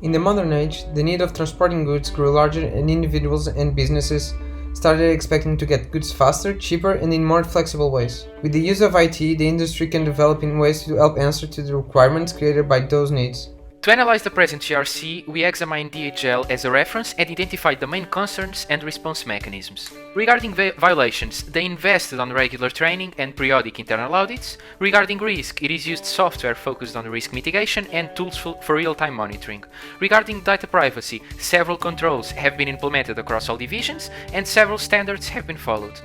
In the modern age, the need of transporting goods grew larger and individuals and businesses started expecting to get goods faster, cheaper, and in more flexible ways. With the use of IT, the industry can develop in ways to help answer to the requirements created by those needs. To analyze the present GRC, we examine DHL as a reference and identified the main concerns and response mechanisms. Regarding violations, they invested on regular training and periodic internal audits. Regarding risk, it is used software focused on risk mitigation and tools for real-time monitoring. Regarding data privacy, several controls have been implemented across all divisions and several standards have been followed.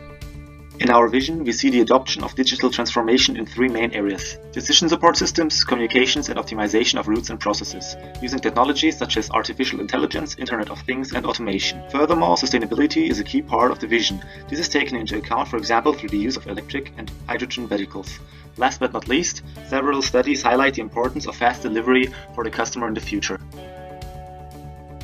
In our vision, we see the adoption of digital transformation in three main areas: decision support systems, communications, and optimization of routes and processes, using technologies such as artificial intelligence, Internet of Things, and automation. Furthermore, sustainability is a key part of the vision. This is taken into account, for example, through the use of electric and hydrogen vehicles. Last but not least, several studies highlight the importance of fast delivery for the customer in the future.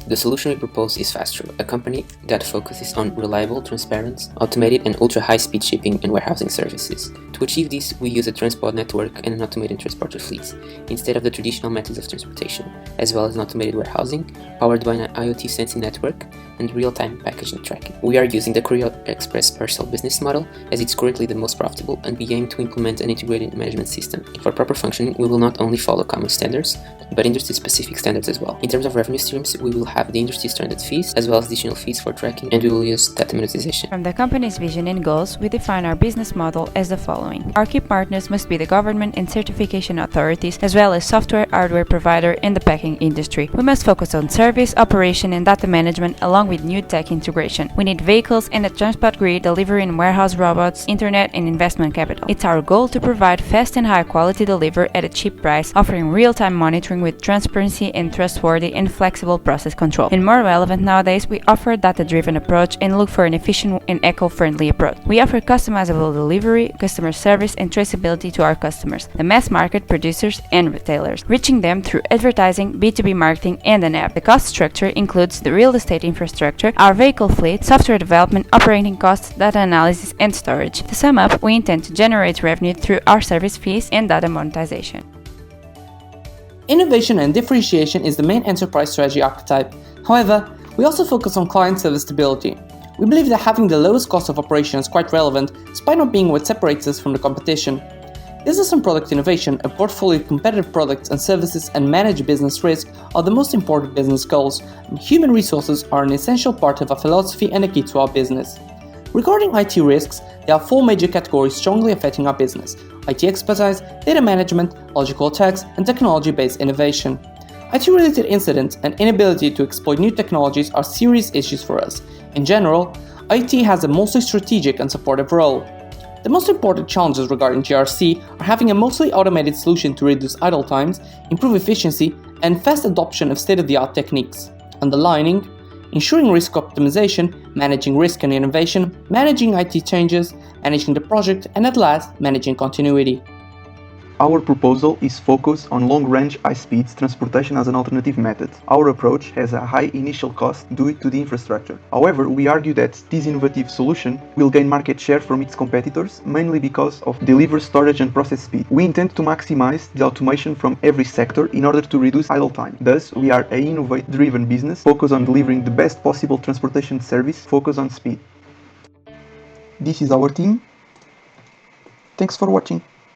The solution we propose is Fastro, a company that focuses on reliable, transparent, automated and ultra-high-speed shipping and warehousing services. To achieve this, we use a transport network and an automated transporter fleet, instead of the traditional methods of transportation, as well as an automated warehousing, powered by an IoT sensing network and real-time packaging tracking. We are using the Courier Express parcel business model, as it's currently the most profitable, and we aim to implement an integrated management system. For proper functioning, we will not only follow common standards, but industry-specific standards as well. In terms of revenue streams, we will have the industry standard fees, as well as additional fees for tracking, and we will use data monetization. From the company's vision and goals, we define our business model as the following. Our key partners must be the government and certification authorities, as well as software, hardware provider, and the packing industry. We must focus on service, operation, and data management, along with new tech integration. We need vehicles and a transport grid, delivery and warehouse robots, internet, and investment capital. It's our goal to provide fast and high-quality delivery at a cheap price, offering real-time monitoring with transparency and trustworthy and flexible process control. And more relevant nowadays, we offer a data-driven approach and look for an efficient and eco-friendly approach. We offer customizable delivery, customer service, and traceability to our customers, the mass market producers and retailers, reaching them through advertising, B2B marketing, and an app. The cost structure includes the real estate infrastructure, our vehicle fleet, software development, operating costs, data analysis, and storage. To sum up, we intend to generate revenue through our service fees and data monetization. Innovation and differentiation is the main enterprise strategy archetype. However, we also focus on client service stability. We believe that having the lowest cost of operation is quite relevant, despite not being what separates us from the competition. Business and product innovation, a portfolio of competitive products and services, and manage business risk are the most important business goals, and human resources are an essential part of our philosophy and a key to our business. Regarding IT risks, there are four major categories strongly affecting our business: IT expertise, data management, logical attacks, and technology-based innovation. IT-related incidents and inability to exploit new technologies are serious issues for us. In general, IT has a mostly strategic and supportive role. The most important challenges regarding GRC are having a mostly automated solution to reduce idle times, improve efficiency, and fast adoption of state-of-the-art techniques. Underlining, ensuring risk optimization, managing risk and innovation, managing IT changes, managing the project, and at last, managing continuity. Our proposal is focused on long-range high-speed transportation as an alternative method. Our approach has a high initial cost due to the infrastructure. However, we argue that this innovative solution will gain market share from its competitors, mainly because of delivery, storage, and process speed. We intend to maximize the automation from every sector in order to reduce idle time. Thus, we are an innovation-driven business focused on delivering the best possible transportation service focused on speed. This is our team. Thanks for watching.